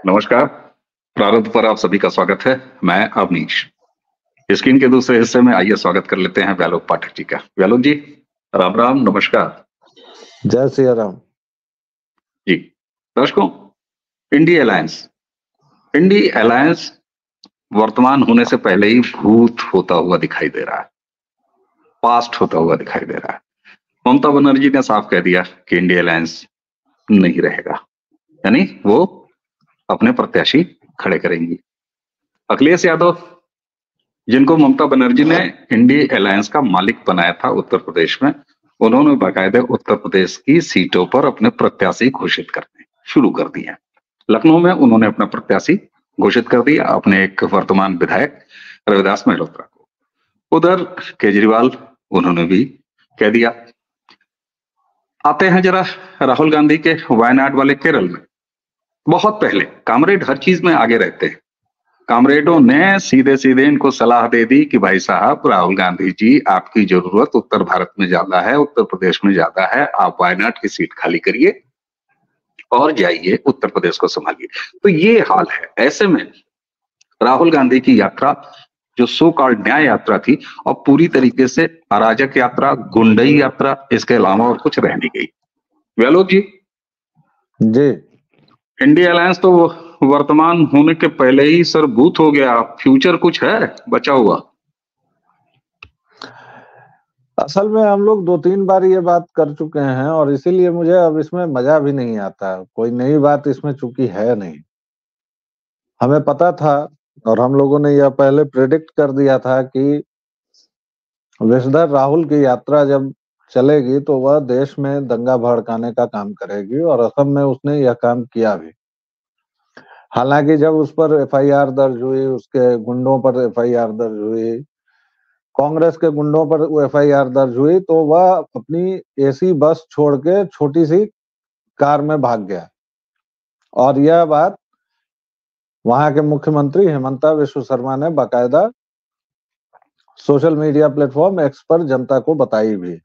नमस्कार। प्रारंभ पर आप सभी का स्वागत है। मैं अवनीश। स्क्रीन के दूसरे हिस्से में आइए स्वागत कर लेते हैं व्यालोक पाठक जी का। व्यालोक जी, राम राम, नमस्कार। जय सिया राम जी। दर्शकों, इंडी अलायंस वर्तमान होने से पहले ही भूत होता हुआ दिखाई दे रहा है, पास्ट होता हुआ दिखाई दे रहा है। ममता बनर्जी ने साफ कह दिया कि इंडी अलायंस नहीं रहेगा, यानी वो अपने प्रत्याशी खड़े करेंगी। अखिलेश यादव, जिनको ममता बनर्जी ने इंडी अलायंस का मालिक बनाया था उत्तर प्रदेश में, उन्होंने बाकायदे उत्तर प्रदेश की सीटों पर अपने प्रत्याशी घोषित करने शुरू कर दिए। लखनऊ में उन्होंने अपना प्रत्याशी घोषित कर दिया, अपने एक वर्तमान विधायक रविदास मल्होत्रा को। उधर केजरीवाल, उन्होंने भी कह दिया। आते हैं जरा राहुल गांधी के वायनाड वाले केरल में। बहुत पहले कामरेड हर चीज में आगे रहते हैं। कामरेडों ने सीधे सीधे इनको सलाह दे दी कि भाई साहब, राहुल गांधी जी, आपकी जरूरत उत्तर भारत में ज्यादा है, उत्तर प्रदेश में ज्यादा है, आप वायनाड की सीट खाली करिए और जाइए उत्तर प्रदेश को संभालिए। तो ये हाल है। ऐसे में राहुल गांधी की यात्रा, जो सो कॉल्ड न्याय यात्रा थी, और पूरी तरीके से अराजक यात्रा, गुंडई यात्रा, इसके अलावा और कुछ रह नहीं गई। व्यालोक जी, इंडिया अलायंस तो वर्तमान होने के पहले ही सर बूथ हो गया। फ्यूचर कुछ है बचा हुआ? असल में हम लोग 2-3 बार ये बात कर चुके हैं और इसीलिए मुझे अब इसमें मजा भी नहीं आता। कोई नई बात इसमें चूंकि है नहीं। हमें पता था और हम लोगों ने यह पहले प्रेडिक्ट कर दिया था कि विशधर राहुल की यात्रा जब चलेगी तो वह देश में दंगा भड़काने का काम करेगी, और असम में उसने यह काम किया भी। हालांकि जब उस पर एफआईआर दर्ज हुई, उसके गुंडों पर एफआईआर दर्ज हुई, कांग्रेस के गुंडों पर एफआईआर दर्ज हुई, तो वह अपनी एसी बस छोड़ के छोटी सी कार में भाग गया। और यह बात वहां के मुख्यमंत्री हेमंता बिस्वा शर्मा ने बाकायदा सोशल मीडिया प्लेटफॉर्म एक्स पर जनता को बताई भी।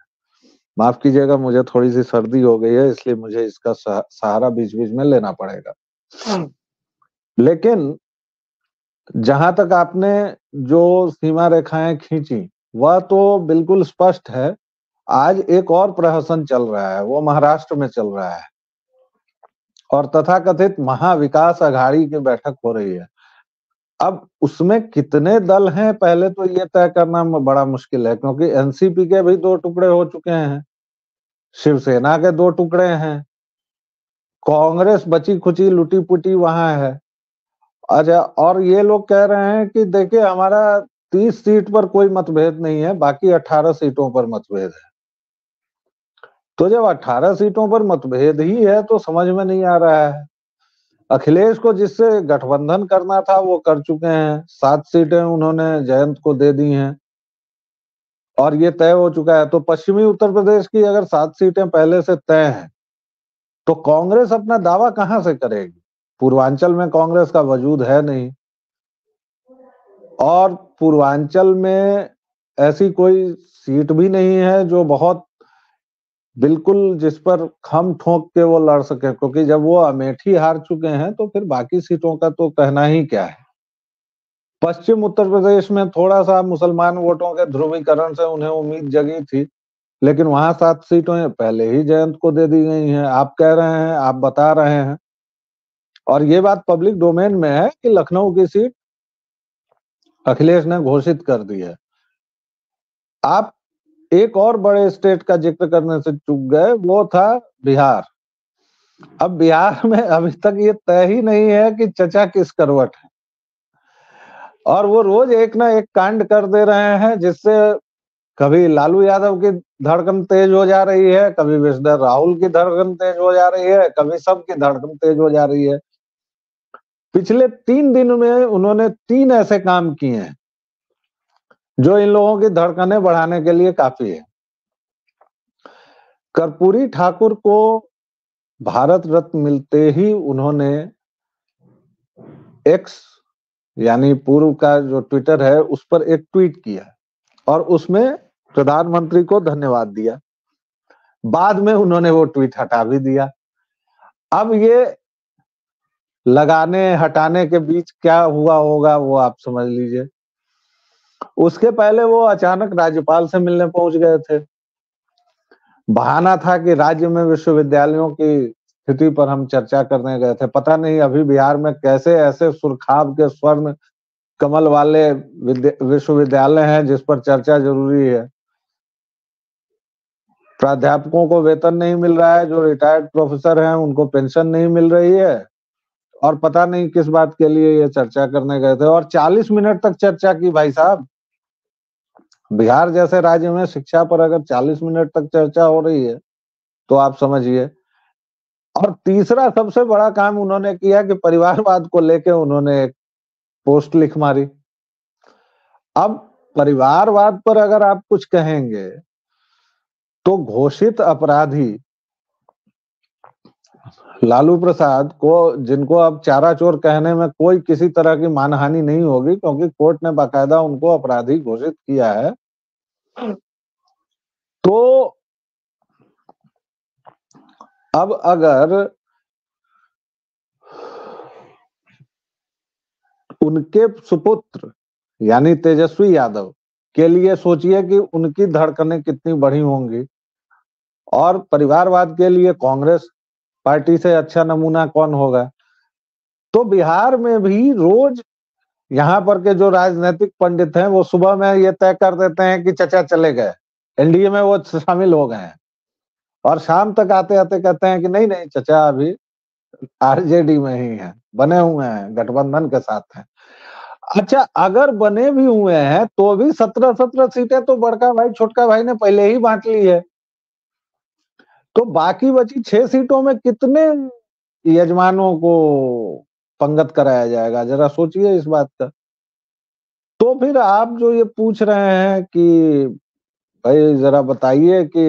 माफ कीजिएगा, मुझे थोड़ी सी सर्दी हो गई है, इसलिए मुझे इसका सहारा बीच बीच में लेना पड़ेगा। लेकिन जहां तक आपने जो सीमा रेखाएं खींची, वह तो बिल्कुल स्पष्ट है। आज एक और प्रहसन चल रहा है, वो महाराष्ट्र में चल रहा है, और तथाकथित महाविकास अघाड़ी की बैठक हो रही है। अब उसमें कितने दल हैं, पहले तो ये तय करना बड़ा मुश्किल है, क्योंकि एनसीपी के भी 2 टुकड़े हो चुके हैं, शिवसेना के 2 टुकड़े हैं, कांग्रेस बची खुची लुटी पुटी वहां है। अच्छा, और ये लोग कह रहे हैं कि देखिए, हमारा 30 सीट पर कोई मतभेद नहीं है, बाकी 18 सीटों पर मतभेद है। तो जब 18 सीटों पर मतभेद ही है तो समझ में नहीं आ रहा है। अखिलेश को जिससे गठबंधन करना था वो कर चुके हैं, 7 सीटें उन्होंने जयंत को दे दी हैं और ये तय हो चुका है। तो पश्चिमी उत्तर प्रदेश की अगर 7 सीटें पहले से तय हैं, तो कांग्रेस अपना दावा कहां से करेगी? पूर्वांचल में कांग्रेस का वजूद है नहीं, और पूर्वांचल में ऐसी कोई सीट भी नहीं है जो बहुत बिल्कुल जिस पर खम ठोक के वो लड़ सके, क्योंकि जब वो अमेठी हार चुके हैं तो फिर बाकी सीटों का तो कहना ही क्या है। पश्चिम उत्तर प्रदेश में थोड़ा सा मुसलमान वोटों के ध्रुवीकरण से उन्हें उम्मीद जगी थी, लेकिन वहां 7 सीटें पहले ही जयंत को दे दी गई हैं। आप कह रहे हैं, आप बता रहे हैं, और ये बात पब्लिक डोमेन में है कि लखनऊ की सीट अखिलेश ने घोषित कर दी है। आप एक और बड़े स्टेट का जिक्र करने से चूक गए, वो था बिहार। अब बिहार में अभी तक ये तय ही नहीं है कि चचा किस करवट है, और वो रोज एक ना एक कांड कर दे रहे हैं, जिससे कभी लालू यादव की धड़कन तेज हो जा रही है, कभी विशधर राहुल की धड़कन तेज हो जा रही है, कभी सबकी धड़कन तेज हो जा रही है। पिछले 3 दिन में उन्होंने 3 ऐसे काम किए हैं जो इन लोगों की धड़कनें बढ़ाने के लिए काफी है। कर्पूरी ठाकुर को भारत रत्न मिलते ही उन्होंने एक्स यानी पूर्व का जो ट्विटर है उस पर एक ट्वीट किया और उसमें प्रधानमंत्री को धन्यवाद दिया। बाद में उन्होंने वो ट्वीट हटा भी दिया। अब ये लगाने हटाने के बीच क्या हुआ होगा वो आप समझ लीजिए। उसके पहले वो अचानक राज्यपाल से मिलने पहुंच गए थे। बहाना था कि राज्य में विश्वविद्यालयों की स्थिति पर हम चर्चा करने गए थे। पता नहीं अभी बिहार में कैसे ऐसे सुरखाब के स्वर्ण कमल वाले विश्वविद्यालय हैं जिस पर चर्चा जरूरी है। प्राध्यापकों को वेतन नहीं मिल रहा है, जो रिटायर्ड प्रोफेसर हैं उनको पेंशन नहीं मिल रही है, और पता नहीं किस बात के लिए ये चर्चा करने गए थे। और 40 मिनट तक चर्चा की भाई साहब। बिहार जैसे राज्य में शिक्षा पर अगर 40 मिनट तक चर्चा हो रही है तो आप समझिए। और तीसरा सबसे बड़ा काम उन्होंने किया कि परिवारवाद को लेके उन्होंने एक पोस्ट लिख मारी। अब परिवारवाद पर अगर आप कुछ कहेंगे तो घोषित अपराधी लालू प्रसाद को, जिनको अब चारा चोर कहने में कोई किसी तरह की मानहानि नहीं होगी क्योंकि कोर्ट ने बाकायदा उनको अपराधी घोषित किया है, तो अब अगर उनके सुपुत्र यानी तेजस्वी यादव के लिए सोचिए कि उनकी धड़कनें कितनी बढ़ी होंगी। और परिवारवाद के लिए कांग्रेस पार्टी से अच्छा नमूना कौन होगा। तो बिहार में भी रोज यहाँ पर के जो राजनीतिक पंडित हैं वो सुबह में ये तय कर देते हैं कि चचा चले गए, एनडीए में वो शामिल हो गए हैं, और शाम तक आते आते कहते हैं कि नहीं नहीं चचा अभी आरजेडी में ही है, बने हुए हैं, गठबंधन के साथ हैं। अच्छा, अगर बने भी हुए हैं तो भी 17-17 सीटें तो बड़का भाई छोटका भाई ने पहले ही बांट ली है। तो बाकी बची 6 सीटों में कितने यजमानों को पंगत कराया जाएगा, जरा सोचिए इस बात का। तो फिर आप जो ये पूछ रहे हैं कि भाई जरा बताइए कि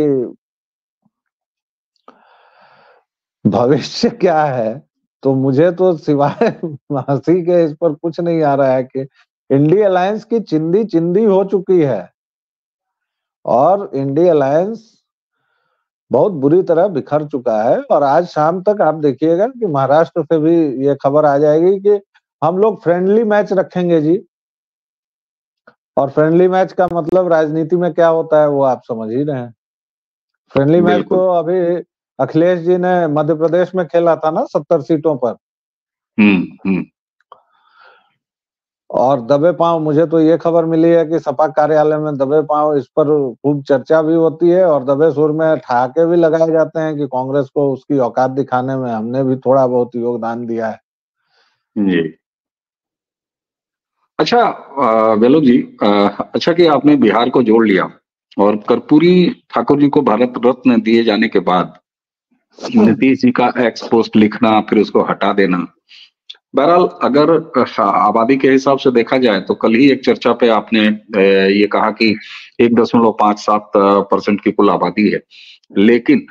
भविष्य क्या है, तो मुझे तो सिवाय हंसी के इस पर कुछ नहीं आ रहा है कि इंडी अलायंस की चिंदी चिंदी हो चुकी है और इंडी अलायंस बहुत बुरी तरह बिखर चुका है। और आज शाम तक आप देखिएगा कि महाराष्ट्र से भी ये खबर आ जाएगी कि हम लोग फ्रेंडली मैच रखेंगे जी। और फ्रेंडली मैच का मतलब राजनीति में क्या होता है वो आप समझ ही रहे हैं। फ्रेंडली मैच बिल्कुल। तो अभी अखिलेश जी ने मध्य प्रदेश में खेला था ना 70 सीटों पर। हम्म। और दबे पांव, मुझे तो ये खबर मिली है कि सपा कार्यालय में दबे पांव इस पर खूब चर्चा भी होती है और दबे सुर में ठहाके भी लगाए जाते हैं कि कांग्रेस को उसकी औकात दिखाने में हमने भी थोड़ा बहुत योगदान दिया है। जी। अच्छा बेलो जी, अच्छा कि आपने बिहार को जोड़ लिया और कर्पूरी ठाकुर जी को भारत रत्न दिए जाने के बाद नीतीश जी का एक्स पोस्ट लिखना फिर उसको हटा देना। बहरहाल अगर आबादी के हिसाब से देखा जाए तो कल ही एक चर्चा पे आपने ये कहा कि 1.57% की कुल आबादी है, लेकिन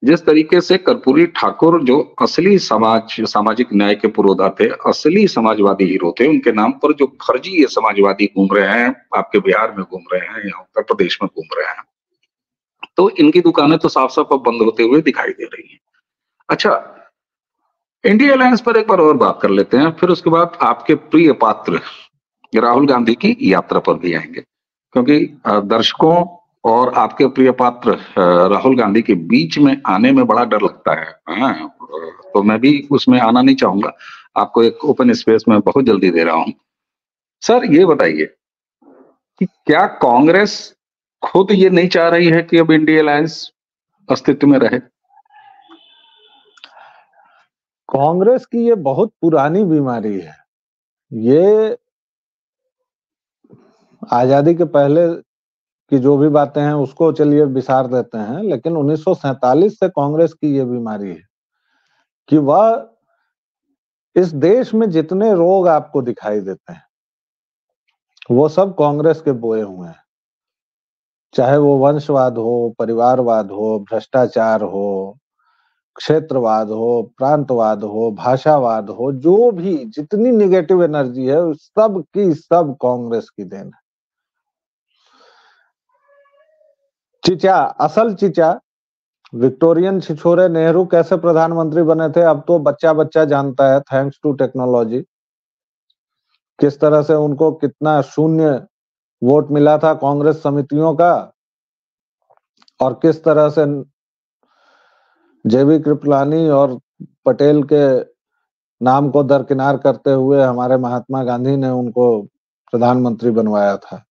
जिस तरीके से कर्पूरी ठाकुर जो असली सामाजिक न्याय के पुरोधा थे, असली समाजवादी हीरो थे, उनके नाम पर जो फर्जी ये समाजवादी घूम रहे हैं, आपके बिहार में घूम रहे हैं या उत्तर प्रदेश में घूम रहे हैं, तो इनकी दुकानें तो साफ साफ अब बंद होते हुए दिखाई दे रही हैं। अच्छा, इंडिया अलायंस पर एक बार और बात कर लेते हैं, फिर उसके बाद आपके प्रिय पात्र राहुल गांधी की यात्रा पर भी आएंगे, क्योंकि दर्शकों और आपके प्रिय पात्र राहुल गांधी के बीच में आने में बड़ा डर लगता है। हाँ, तो मैं भी उसमें आना नहीं चाहूंगा, आपको एक ओपन स्पेस में बहुत जल्दी दे रहा हूं। सर ये बताइए कि क्या कांग्रेस खुद ये नहीं चाह रही है कि अब इंडिया अलायंस अस्तित्व में रहे? कांग्रेस की ये बहुत पुरानी बीमारी है। ये आजादी के पहले की जो भी बातें हैं उसको चलिए विसार देते हैं, लेकिन 1947 से कांग्रेस की ये बीमारी है कि वह इस देश में जितने रोग आपको दिखाई देते हैं वो सब कांग्रेस के बोए हुए हैं। चाहे वो वंशवाद हो, परिवारवाद हो, भ्रष्टाचार हो, क्षेत्रवाद हो, प्रांतवाद हो, भाषावाद हो, जो भी जितनी निगेटिव एनर्जी है सब की सब कांग्रेस की देन है। चिचा, असल चिचा विक्टोरियन छिछोरे नेहरू कैसे प्रधानमंत्री बने थे अब तो बच्चा बच्चा जानता है, थैंक्स टू टेक्नोलॉजी। किस तरह से उनको कितना शून्य वोट मिला था कांग्रेस समितियों का, और किस तरह से जेबी कृपलानी और पटेल के नाम को दरकिनार करते हुए हमारे महात्मा गांधी ने उनको प्रधानमंत्री बनवाया था।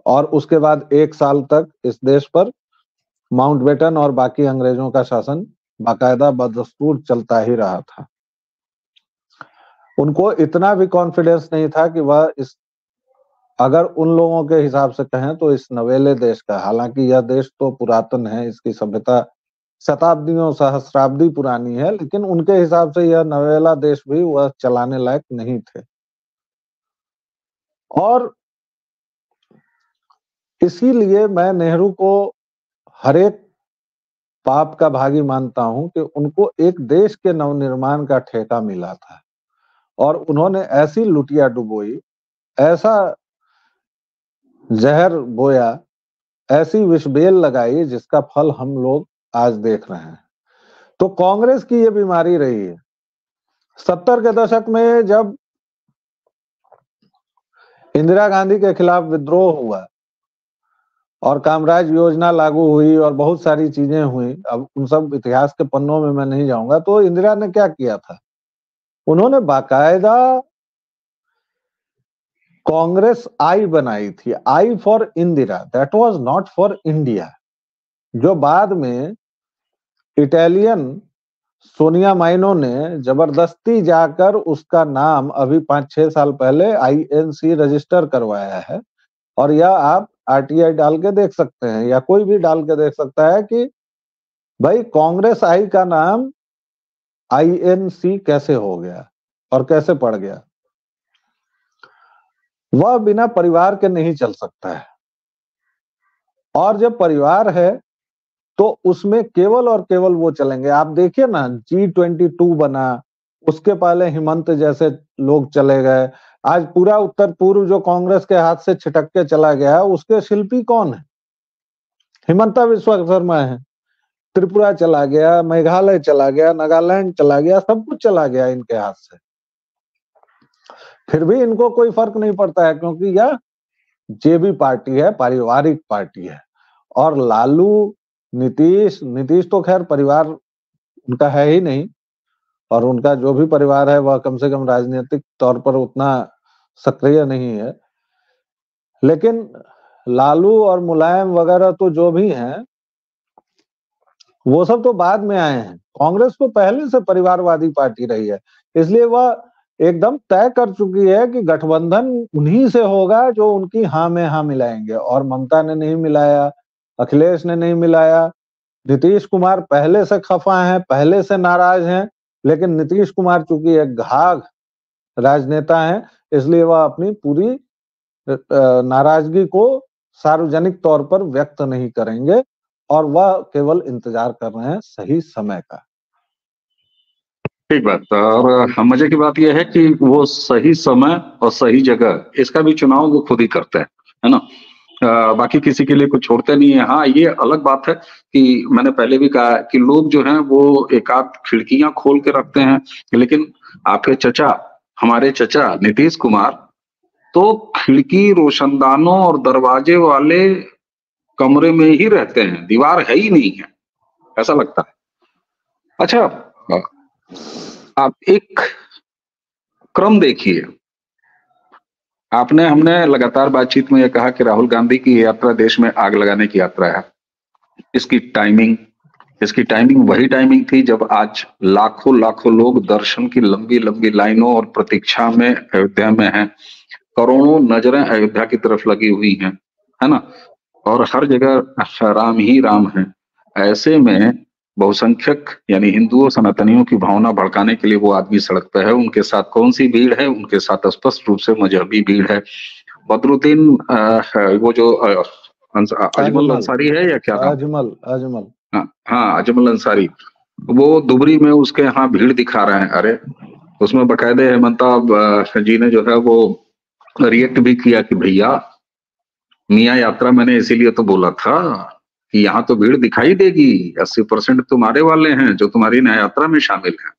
और उसके बाद 1 साल तक इस देश पर माउंटबेटन और बाकी अंग्रेजों का शासन बाकायदा बदस्तूर चलता ही रहा था। उनको इतना भी कॉन्फिडेंस नहीं था कि वह इस, अगर उन लोगों के हिसाब से कहें तो इस नवेले देश का, हालांकि यह देश तो पुरातन है, इसकी सभ्यता शताब्दियों सहस्राब्दी पुरानी है, लेकिन उनके हिसाब से यह नवेला देश भी वह चलाने लायक नहीं थे। और इसीलिए मैं नेहरू को हर एक पाप का भागी मानता हूं कि उनको एक देश के नवनिर्माण का ठेका मिला था और उन्होंने ऐसी लुटिया डुबोई, ऐसा जहर बोया, ऐसी विषबेल लगाई जिसका फल हम लोग आज देख रहे हैं। तो कांग्रेस की ये बीमारी रही है। 70 के दशक में जब इंदिरा गांधी के खिलाफ विद्रोह हुआ और कामराज योजना लागू हुई और बहुत सारी चीजें हुई, अब उन सब इतिहास के पन्नों में मैं नहीं जाऊंगा, तो इंदिरा ने क्या किया था, उन्होंने बाकायदा कांग्रेस आई बनाई थी, I for Indira, that was not for India. जो बाद में इटालियन सोनिया माइनो ने जबरदस्ती जाकर उसका नाम अभी 5-6 साल पहले आईएनसी रजिस्टर करवाया है, और यह आप आरटीआई डाल के देख सकते हैं या कोई भी डाल के देख सकता है कि भाई कांग्रेस आई का नाम आईएनसी कैसे हो गया और कैसे पड़ गया। वह बिना परिवार के नहीं चल सकता है, और जब परिवार है तो उसमें केवल और केवल वो चलेंगे। आप देखिए ना, G22 बना, उसके पहले हिमंत जैसे लोग चले गए। आज पूरा उत्तर पूर्व जो कांग्रेस के हाथ से छिटक के चला गया, उसके शिल्पी कौन है? हिमंता बिस्वा शर्मा है। त्रिपुरा चला गया, मेघालय चला गया, नागालैंड चला गया, सब कुछ चला गया इनके हाथ से। फिर भी इनको कोई फर्क नहीं पड़ता है, क्योंकि यह जेबी पार्टी है, पारिवारिक पार्टी है। और लालू, नीतीश तो खैर परिवार उनका है ही नहीं, और उनका जो भी परिवार है वह कम से कम राजनीतिक तौर पर उतना सक्रिय नहीं है। लेकिन लालू और मुलायम वगैरह तो जो भी हैं, वो सब तो बाद में आए हैं। कांग्रेस तो पहले से परिवारवादी पार्टी रही है, इसलिए वह एकदम तय कर चुकी है कि गठबंधन उन्हीं से होगा जो उनकी हाँ में हाँ मिलाएंगे। और ममता ने नहीं मिलाया, अखिलेश ने नहीं मिलाया, नीतीश कुमार पहले से खफा हैं, पहले से नाराज हैं। लेकिन नीतीश कुमार चूंकि एक घाघ राजनेता हैं, इसलिए वह अपनी पूरी नाराजगी को सार्वजनिक तौर पर व्यक्त नहीं करेंगे, और वह केवल इंतजार कर रहे हैं सही समय का। ठीक बात। और मजे की बात यह है कि वो सही समय और सही जगह, इसका भी चुनाव वो खुद ही करते हैं, है ना। बाकी किसी के लिए कुछ छोड़ते नहीं है। हाँ, ये अलग बात है कि मैंने पहले भी कहा कि लोग जो हैं वो एक आध खिड़कियां खोल के रखते हैं, लेकिन आपके चचा, हमारे चचा नीतीश कुमार तो खिड़की, रोशनदानों और दरवाजे वाले कमरे में ही रहते हैं, दीवार है ही नहीं है, ऐसा लगता है। अच्छा, आप एक क्रम देखिए। हमने लगातार बातचीत में यह कहा कि राहुल गांधी की यात्रा देश में आग लगाने की यात्रा है। इसकी टाइमिंग वही टाइमिंग थी जब आज लाखों लोग दर्शन की लंबी लंबी लाइनों और प्रतीक्षा में अयोध्या में हैं। करोड़ों नजरें अयोध्या की तरफ लगी हुई हैं, है ना, और हर जगह राम ही राम है। ऐसे में बहुसंख्यक यानी हिंदुओं, सनातनियों की भावना भड़काने के लिए वो आदमी सड़क पे है। उनके साथ कौन सी भीड़ है? उनके साथ स्पष्ट रूप से मजहबी भीड़ है। बदरुद्दीन, वो जो अजमल अंसारी है या क्या नाम? अजमल हाँ, अजमल अंसारी, वो दुबरी में उसके यहाँ भीड़ दिखा रहे हैं। अरे, उसमें बकायदे हेमंता जी ने जो है वो रिएक्ट भी किया कि भैया, मियाँ यात्रा मैंने इसीलिए तो बोला था कि यहाँ तो भीड़ दिखाई देगी, 80% तुम्हारे वाले हैं जो तुम्हारी न्याय यात्रा में शामिल हैं।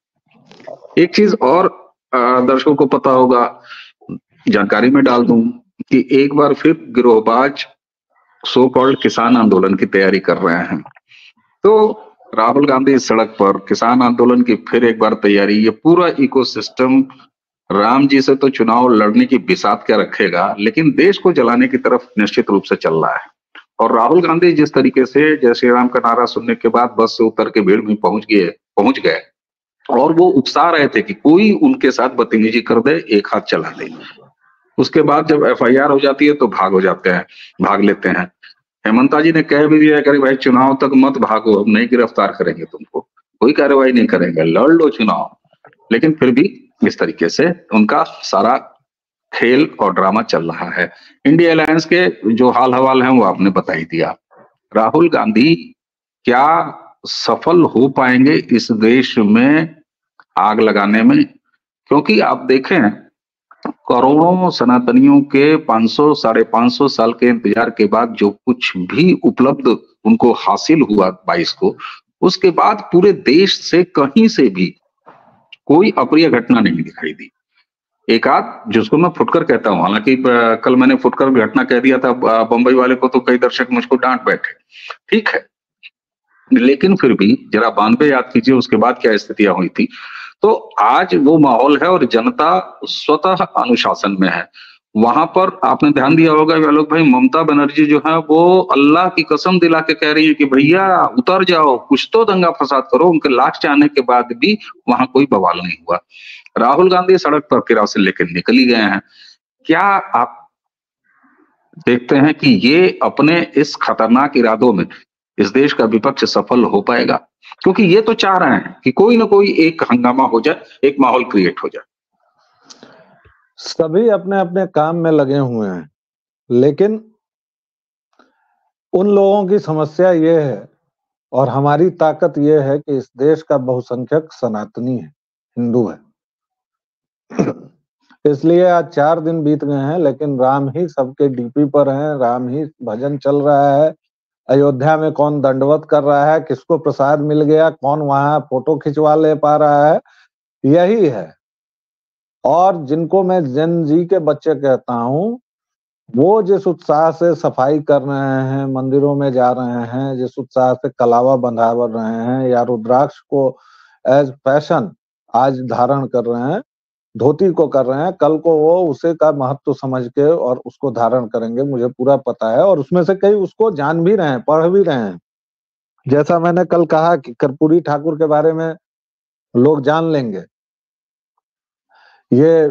एक चीज और दर्शकों को पता होगा, जानकारी में डाल दूं कि एक बार फिर गिरोहबाज सो कॉल्ड किसान आंदोलन की तैयारी कर रहे हैं। तो राहुल गांधी इस सड़क पर किसान आंदोलन की फिर एक बार तैयारी, ये पूरा इकोसिस्टम राम जी से तो चुनाव लड़ने की बिसात क्या रखेगा, लेकिन देश को जलाने की तरफ निश्चित रूप से चल रहा है। और राहुल गांधी जिस तरीके से जय श्री राम का नारा सुनने के बाद बस से उतर के भीड़ में पहुंच गए और वो उकसा रहे थे कि कोई उनके साथ बदतमीजी कर दे, एक हाथ चला दे। उसके बाद जब एफआईआर हो जाती है तो भाग लेते हैं। हेमंता जी ने कह भी दिया कि भाई चुनाव तक मत भागो, हम नहीं गिरफ्तार करेंगे तुमको, कोई कार्रवाई नहीं करेंगे, लड़ लो चुनाव। लेकिन फिर भी इस तरीके से उनका सारा खेल और ड्रामा चल रहा है। इंडिया अलायंस के जो हाल हवाल हैं वो आपने बता ही दिया। राहुल गांधी क्या सफल हो पाएंगे इस देश में आग लगाने में? क्योंकि आप देखें, करोड़ों सनातनियों के 500 550 साल के इंतजार के बाद जो कुछ भी उपलब्ध उनको हासिल हुआ 22 को, उसके बाद पूरे देश से कहीं से भी कोई अप्रिय घटना नहीं दिखाई दी। एक आध जिसको मैं फुटकर कहता हूं, हालांकि कल मैंने फुटकर घटना कह दिया था बंबई वाले को, तो कई दर्शक मुझको डांट बैठे, ठीक है, लेकिन फिर भी जरा 92 याद कीजिए उसके बाद क्या स्थितियां हुई थी। तो आज वो माहौल है और जनता स्वतः अनुशासन में है। वहां पर आपने ध्यान दिया होगा लोग भाई, ममता बनर्जी जो है वो अल्लाह की कसम दिला के कह रही है कि भैया उतर जाओ, कुछ तो दंगा फसाद करो। उनके लास्ट आने के बाद भी वहां कोई बवाल नहीं हुआ। राहुल गांधी सड़क पर किराए से लेकर निकल ही गए हैं। क्या आप देखते हैं कि ये अपने इस खतरनाक इरादों में इस देश का विपक्ष सफल हो पाएगा? क्योंकि ये तो चाह रहे हैं कि कोई ना कोई एक हंगामा हो जाए, एक माहौल क्रिएट हो जाए। सभी अपने अपने काम में लगे हुए हैं, लेकिन उन लोगों की समस्या ये है और हमारी ताकत ये है कि इस देश का बहुसंख्यक सनातनी है, हिंदू है। इसलिए आज 4 दिन बीत गए हैं, लेकिन राम ही सबके डीपी पर हैं, राम ही भजन चल रहा है। अयोध्या में कौन दंडवत कर रहा है, किसको प्रसाद मिल गया, कौन वहां फोटो खिंचवा ले पा रहा है, यही है। और जिनको मैं जेन जी के बच्चे कहता हूं, वो जिस उत्साह से सफाई कर रहे हैं, मंदिरों में जा रहे हैं, जिस उत्साह से कलावा बंधा रहे हैं या रुद्राक्ष को एज फैशन आज धारण कर रहे हैं, धोती को कर रहे हैं, कल को वो उसे का महत्व समझ के और उसको धारण करेंगे, मुझे पूरा पता है। और उसमें से कई उसको जान भी रहे हैं, पढ़ भी रहे हैं। जैसा मैंने कल कहा कि कर्पूरी ठाकुर के बारे में लोग जान लेंगे, ये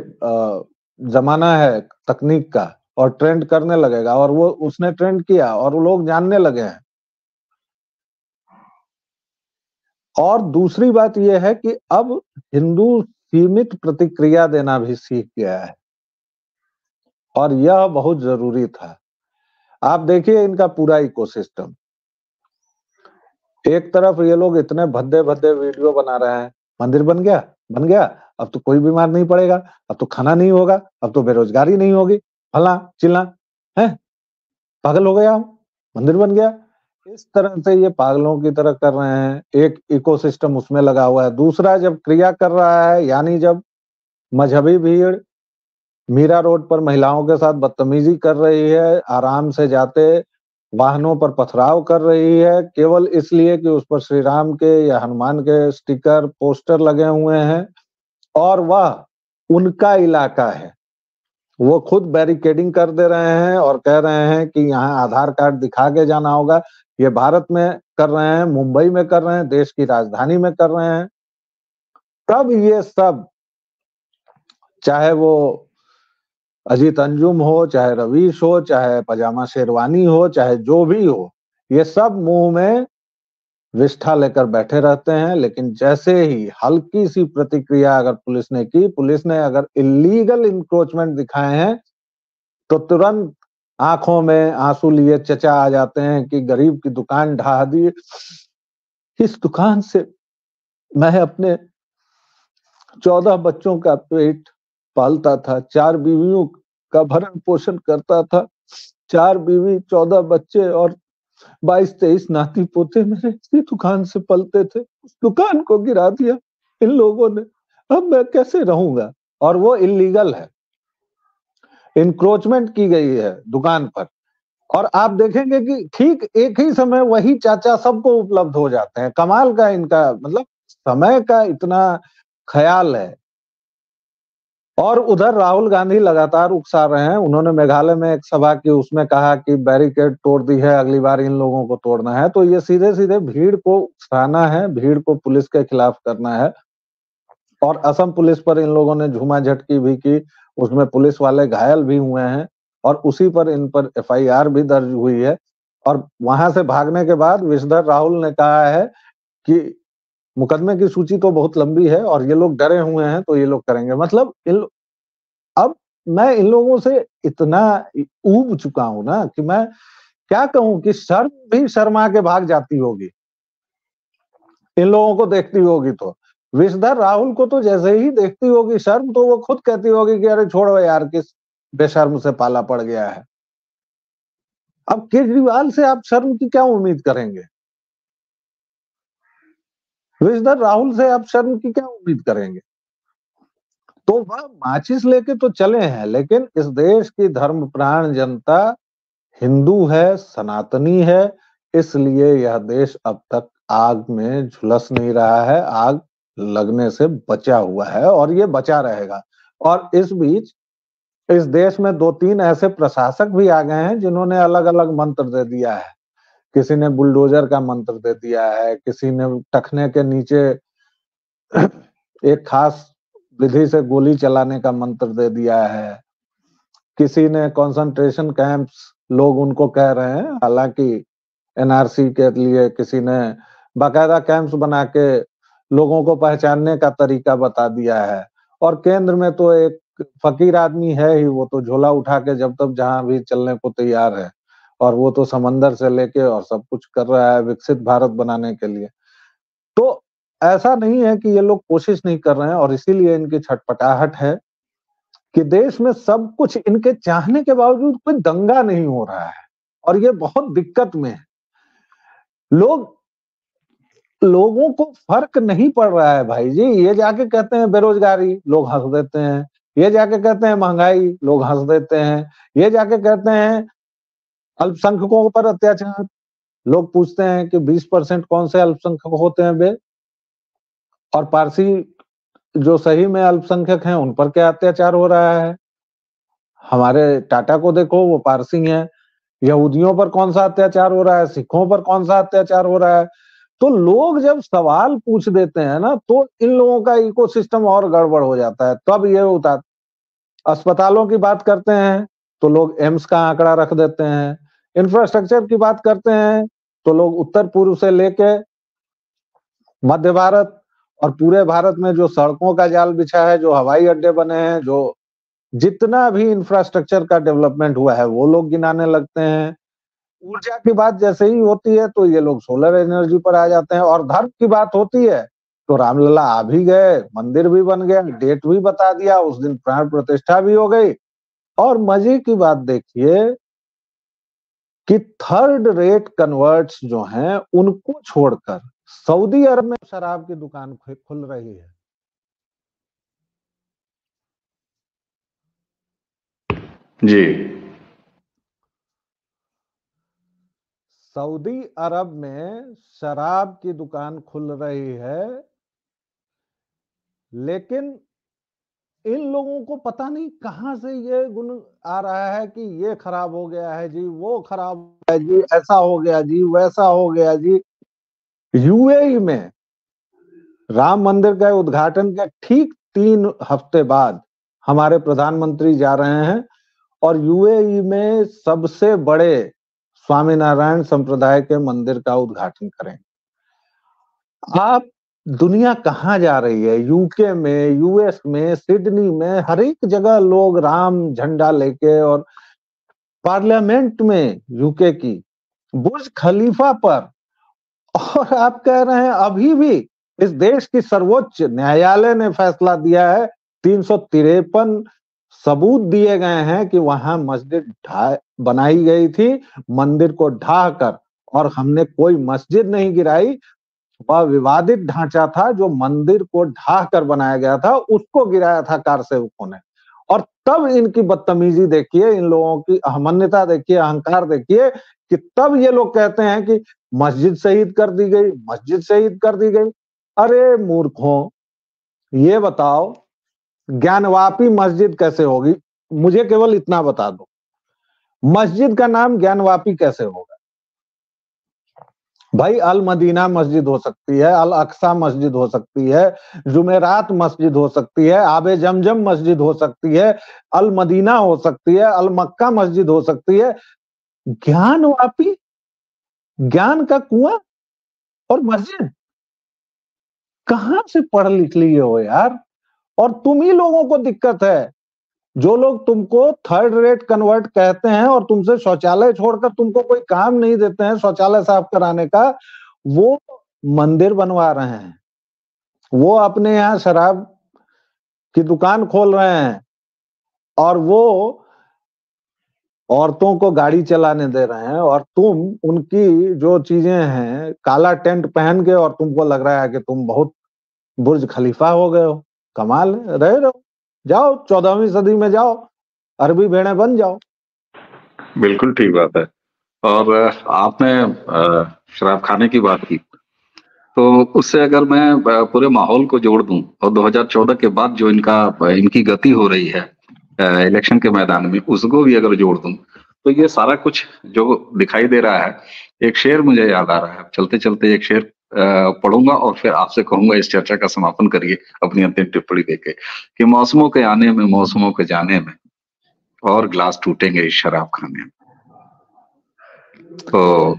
जमाना है तकनीक का और ट्रेंड करने लगेगा, और वो उसने ट्रेंड किया और वो लोग जानने लगे हैं। और दूसरी बात यह है कि अब हिंदू सीमित प्रतिक्रिया देना भी सीख गया है और यह बहुत जरूरी था। आप देखिए इनका पूरा इकोसिस्टम, एक तरफ ये लोग इतने भद्दे भद्दे वीडियो बना रहे हैं, मंदिर बन गया, अब तो कोई बीमार नहीं पड़ेगा, अब तो खाना नहीं होगा, अब तो बेरोजगारी नहीं होगी, फला चिल्ला है, पागल हो गया, मंदिर बन गया। इस तरह से ये पागलों की तरह कर रहे हैं, एक इकोसिस्टम उसमें लगा हुआ है। दूसरा जब क्रिया कर रहा है, यानी जब मजहबी भीड़ मीरा रोड पर महिलाओं के साथ बदतमीजी कर रही है, आराम से जाते वाहनों पर पथराव कर रही है, केवल इसलिए कि उस पर श्री राम के या हनुमान के स्टिकर पोस्टर लगे हुए हैं और वह उनका इलाका है, वो खुद बैरिकेडिंग कर दे रहे हैं और कह रहे हैं कि यहाँ आधार कार्ड दिखा के जाना होगा। ये भारत में कर रहे हैं, मुंबई में कर रहे हैं, देश की राजधानी में कर रहे हैं। तब ये सब, चाहे वो अजीत अंजुम हो, चाहे रवीश हो, चाहे पजामा शेरवानी हो, चाहे जो भी हो, ये सब मुंह में विष्ठा लेकर बैठे रहते हैं। लेकिन जैसे ही हल्की सी प्रतिक्रिया अगर पुलिस ने की, पुलिस ने अगर इलीगल इंक्रोचमेंट दिखाए हैं, तो तुरंत आंखों में आंसू लिए चचा आ जाते हैं कि गरीब की दुकान ढहा दी। इस दुकान से मैं अपने 14 बच्चों का पेट पालता था, 4 बीवियों का भरण पोषण करता था, 4 बीवी 14 बच्चे, और 22-23 नाती पोते मेरे इसी दुकान से पलते थे, उस दुकान को गिरा दिया इन लोगों ने। अब मैं कैसे रहूंगा? और वो इल्लीगल है, इंक्रोचमेंट की गई है दुकान पर। और आप देखेंगे कि ठीक एक ही समय वही चाचा सबको उपलब्ध हो जाते हैं। कमाल का इनका मतलब समय का इतना ख्याल है। और उधर राहुल गांधी लगातार उकसा रहे हैं। उन्होंने मेघालय में एक सभा की, उसमें कहा कि बैरिकेड तोड़ दी है, अगली बार इन लोगों को तोड़ना है। तो ये सीधे-सीधे भीड़ को उकसाना है, भीड़ को पुलिस के खिलाफ करना है। और असम पुलिस पर इन लोगों ने झूमा-झटकी भी की, उसमें पुलिस वाले घायल भी हुए हैं और उसी पर इन पर एफआईआर भी दर्ज हुई है। और वहां से भागने के बाद विशधर राहुल ने कहा है कि मुकदमे की सूची तो बहुत लंबी है और ये लोग डरे हुए हैं तो ये लोग करेंगे। मतलब अब मैं इन लोगों से इतना ऊब चुका हूं ना कि मैं क्या कहूं कि शर्म भी शर्मा के भाग जाती होगी इन लोगों को देखती होगी तो। विशधर राहुल को तो जैसे ही देखती होगी शर्म, तो वो खुद कहती होगी कि अरे छोड़ो यार, किस बेशर्म से पाला पड़ गया है। अब केजरीवाल से आप शर्म की क्या उम्मीद करेंगे? विशधर राहुल से आप शर्म की क्या उम्मीद करेंगे? तो वह माचिस लेके तो चले हैं, लेकिन इस देश की धर्मप्राण जनता हिंदू है, सनातनी है, इसलिए यह देश अब तक आग में झुलस नहीं रहा है, आग लगने से बचा हुआ है और ये बचा रहेगा। और इस बीच इस देश में 2-3 ऐसे प्रशासक भी आ गए हैं जिन्होंने अलग-अलग मंत्र दे दिया है। किसी ने बुलडोजर का मंत्र दे दिया है, किसी ने टखने के नीचे एक खास विधि से गोली चलाने का मंत्र दे दिया है। किसी ने कंसंट्रेशन कैंप्स, लोग उनको कह रहे हैं, हालांकि एनआरसी के लिए किसी ने बाकायदा कैंप्स बना के लोगों को पहचानने का तरीका बता दिया है। और केंद्र में तो एक फकीर आदमी है ही, वो तो झोला उठा के जब तक जहां भी चलने को तैयार है और वो तो समंदर से लेके और सब कुछ कर रहा है विकसित भारत बनाने के लिए। तो ऐसा नहीं है कि ये लोग कोशिश नहीं कर रहे हैं और इसीलिए इनकी छटपटाहट है कि देश में सब कुछ इनके चाहने के बावजूद कोई दंगा नहीं हो रहा है और ये बहुत दिक्कत में है। लोगों को फर्क नहीं पड़ रहा है भाई जी। ये जाके कहते हैं बेरोजगारी, लोग हंस देते हैं। ये जाके कहते हैं महंगाई, लोग हंस देते हैं। ये जाके कहते हैं अल्पसंख्यकों पर अत्याचार, लोग पूछते हैं कि 20% कौन से अल्पसंख्यक होते हैं बे? और पारसी जो सही में अल्पसंख्यक हैं उन पर क्या अत्याचार हो रहा है? हमारे टाटा को देखो, वो पारसी हैं। यहूदियों पर कौन सा अत्याचार हो रहा है? सिखों पर कौन सा अत्याचार हो रहा है? तो लोग जब सवाल पूछ देते हैं ना, तो इन लोगों का इकोसिस्टम और गड़बड़ हो जाता है। तब ये उतार अस्पतालों की बात करते हैं तो लोग एम्स का आंकड़ा रख देते हैं। इंफ्रास्ट्रक्चर की बात करते हैं तो लोग उत्तर पूर्व से लेके मध्य भारत और पूरे भारत में जो सड़कों का जाल बिछा है, जो हवाई अड्डे बने हैं, जो जितना भी इंफ्रास्ट्रक्चर का डेवलपमेंट हुआ है, वो लोग गिनाने लगते हैं। ऊर्जा की बात जैसे ही होती है तो ये लोग सोलर एनर्जी पर आ जाते हैं और धर्म की बात होती है तो रामलला आ भी गए, मंदिर भी बन गया, डेट भी बता दिया, उस दिन प्राण प्रतिष्ठा भी हो गई। और मजे की बात देखिए कि थर्ड रेट कन्वर्ट्स जो हैं उनको छोड़कर सऊदी अरब में शराब की दुकान खुल रही है। जी। सऊदी अरब में शराब की दुकान खुल रही है, लेकिन इन लोगों को पता नहीं कहां से ये गुण आ रहा है कि ये खराब हो गया है जी, वो खराब हो गया जी, ऐसा हो गया जी, वैसा हो गया जी। यूएई में राम मंदिर के उद्घाटन के ठीक 3 हफ्ते बाद हमारे प्रधानमंत्री जा रहे हैं और यूएई में सबसे बड़े स्वामीनारायण संप्रदाय के मंदिर का उद्घाटन करेंगे। आप दुनिया कहाँ जा रही है? यूके में, यूएस में, सिडनी में, हर एक जगह लोग राम झंडा लेके, और पार्लियामेंट में यूके की बुर्ज खलीफा पर, और आप कह रहे हैं अभी भी इस देश की सर्वोच्च न्यायालय ने फैसला दिया है, 353 सबूत दिए गए हैं कि वहां मस्जिद बनाई गई थी, मंदिर को ढाकर और हमने कोई मस्जिद नहीं गिराई, वह विवादित ढांचा था जो मंदिर को ढाह कर बनाया गया था, उसको गिराया था कार सेवकों ने। और तब इनकी बदतमीजी देखिए, इन लोगों की अहमन्यता देखिए, अहंकार देखिए, कि तब ये लोग कहते हैं कि मस्जिद शहीद कर दी गई, मस्जिद शहीद कर दी गई। अरे मूर्खों, ये बताओ ज्ञानवापी मस्जिद कैसे होगी? मुझे केवल इतना बता दो, मस्जिद का नाम ज्ञानवापी कैसे होगा? भाई अल मदीना मस्जिद हो सकती है, अल अक्सा मस्जिद हो सकती है, जुमेरात मस्जिद हो सकती है, आबे जमजम मस्जिद हो सकती है, अल मदीना हो सकती है, अल मक्का मस्जिद हो सकती है। ज्ञानवापी, ज्ञान का कुआं और मस्जिद, कहां से पढ़ लिख लिए हो यार? और तुम ही लोगों को दिक्कत है, जो लोग तुमको थर्ड रेट कन्वर्ट कहते हैं और तुमसे शौचालय छोड़कर तुमको कोई काम नहीं देते हैं शौचालय साफ कराने का, वो मंदिर बनवा रहे हैं, वो अपने यहाँ शराब की दुकान खोल रहे हैं, और वो औरतों को गाड़ी चलाने दे रहे हैं, और तुम उनकी जो चीजें हैं, काला टेंट पहन के, और तुमको लग रहा है कि तुम बहुत बुर्ज खलीफा हो गए हो। कमाल है, रहो, जाओ 14वीं सदी में जाओ, अरबी भेड़े बन जाओ। बिल्कुल ठीक बात है। और आपने शराब खाने की बात की, तो उससे अगर मैं पूरे माहौल को जोड़ दूं और 2014 के बाद जो इनकी गति हो रही है इलेक्शन के मैदान में, उसको भी अगर जोड़ दूं, तो ये सारा कुछ जो दिखाई दे रहा है। एक शेर मुझे याद आ रहा है, चलते चलते एक शेर पढ़ूंगा और फिर आपसे कहूंगा इस चर्चा का समापन करिए अपनी अंतिम टिप्पणी देके, कि मौसमों के आने में, मौसमों के जाने में, और गिलास टूटेंगे इस शराब खाने में। तो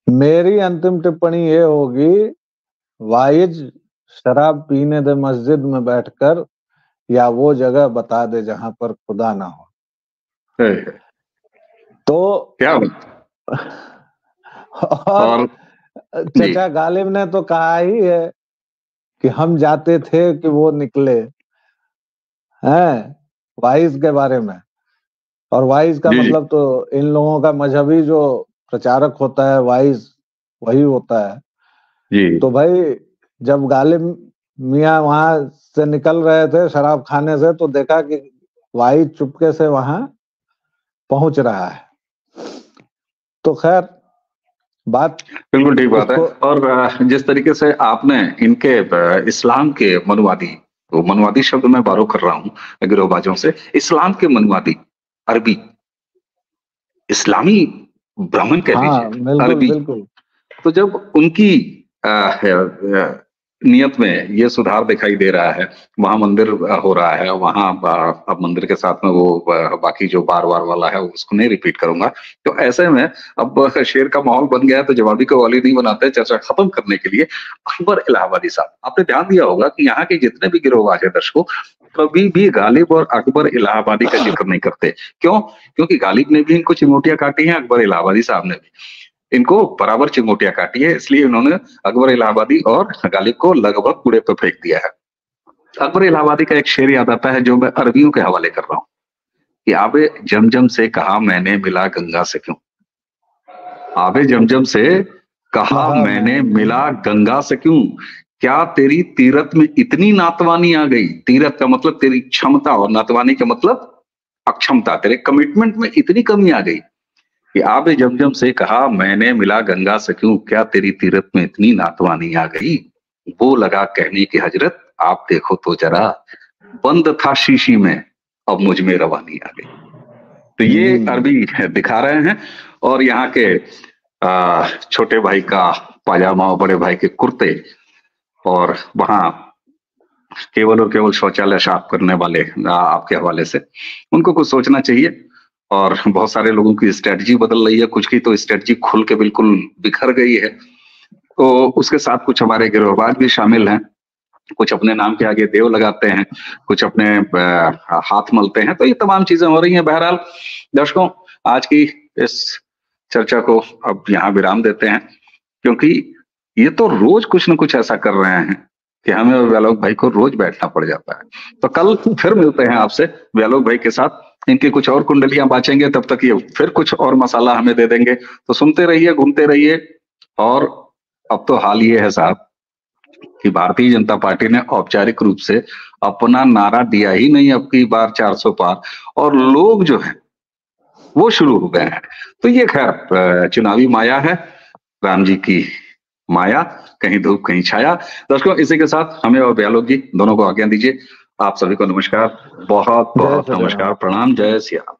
मेरी अंतिम टिप्पणी ये होगी, वाइज शराब पीने दे मस्जिद में बैठकर, या वो जगह बता दे जहां पर खुदा ना हो। तो क्या और चचा गालिब ने तो कहा ही है कि हम जाते थे कि वो निकले हैं, वाइज के बारे में। और वाइज का मतलब तो इन लोगों का मजहबी जो प्रचारक होता है, वाइज वही होता है जी। तो भाई जब गालिब मियाँ वहां से निकल रहे थे शराब खाने से, तो देखा कि वाइज चुपके से वहां पहुंच रहा है। तो खैर बात बिल्कुल ठीक बात है। और जिस तरीके से आपने इनके इस्लाम के मनुवादी, तो मनुवादी शब्द मैं बारो कर रहा हूँ गिरोहबाजों से, इस्लाम के मनुवादी, अरबी, इस्लामी ब्राह्मण कह लीजिए, अरबी। बिल्कुल। तो जब उनकी नियत में ये सुधार दिखाई दे रहा है, वहां मंदिर हो रहा है, वहां अब मंदिर के साथ में वो बाकी जो बार वार वाला है उसको नहीं रिपीट करूंगा। तो ऐसे में अब शेर का माहौल बन गया है, तो जवाबी को वाली नहीं बनाते। चर्चा खत्म करने के लिए अकबर इलाहाबादी साहब, आपने ध्यान दिया होगा कि यहाँ के जितने भी गिरोहबाज है दर्शकों, कभी भी गालिब और अकबर इलाहाबादी का जिक्र नहीं करते। क्यों? क्योंकि गालिब ने भी इनको चिंगोटियां काटी हैं, अकबर इलाहाबादी साहब ने भी इनको बराबर चिंगोटियां काटी है, इसलिए उन्होंने अकबर इलाहाबादी और गालिब को लगभग कूड़े पे फेंक दिया है। अकबर इलाहाबादी का एक शेर याद आता है जो मैं अरबियों के हवाले कर रहा हूं, कि आबे जमजम से कहा मैंने मिला गंगा से क्यों। आबे जमजम से कहा मैंने मिला गंगा से क्यों, क्या तेरी तीरथ में इतनी नातवानी आ गई। तीरथ का मतलब तेरी क्षमता, और नातवानी का मतलब अक्षमता, तेरे कमिटमेंट में इतनी कमी आ गई कि आबे जमजम से कहा मैंने मिला गंगा से क्यों, क्या तेरी तीरथ में इतनी नातवानी आ गई। वो लगा कहने की हजरत आप देखो तो जरा, बंद था शीशी में अब मुझ में रवानी आ गई। तो ये अरबी दिखा रहे हैं, और यहाँ के छोटे भाई का पाजामा और बड़े भाई के कुर्ते, और वहां केवल और केवल शौचालय साफ करने वाले आपके हवाले से, उनको कुछ सोचना चाहिए। और बहुत सारे लोगों की स्ट्रेटजी बदल रही है, कुछ की तो स्ट्रेटजी खुल के बिल्कुल बिखर गई है। तो उसके साथ कुछ हमारे गिरोहबाज भी शामिल हैं, कुछ अपने नाम के आगे देव लगाते हैं, कुछ अपने हाथ मलते हैं। तो ये तमाम चीजें हो रही हैं। बहरहाल दर्शकों, आज की इस चर्चा को अब यहाँ विराम देते हैं, क्योंकि ये तो रोज कुछ न कुछ ऐसा कर रहे हैं कि हमें और व्यालोक भाई को रोज बैठना पड़ जाता है। तो कल फिर मिलते हैं आपसे व्यालोक भाई के साथ इनकी कुछ और कुंडलियां बांचेंगे, तब तक ये फिर कुछ और मसाला हमें दे देंगे। तो सुनते रहिए, घूमते रहिए। और अब तो हाल ये है साहब कि भारतीय जनता पार्टी ने औपचारिक रूप से अपना नारा दिया ही नहीं अब की बार 400 पार, और लोग जो है वो शुरू हो गए हैं। तो ये खैर चुनावी माया है, राम जी की माया, कहीं धूप कहीं छाया। दर्शकों, इसी के साथ हमें और ब्यालोक जी दोनों को आज्ञा दीजिए। आप सभी को नमस्कार, बहुत बहुत नमस्कार, प्रणाम, जय श्री राम।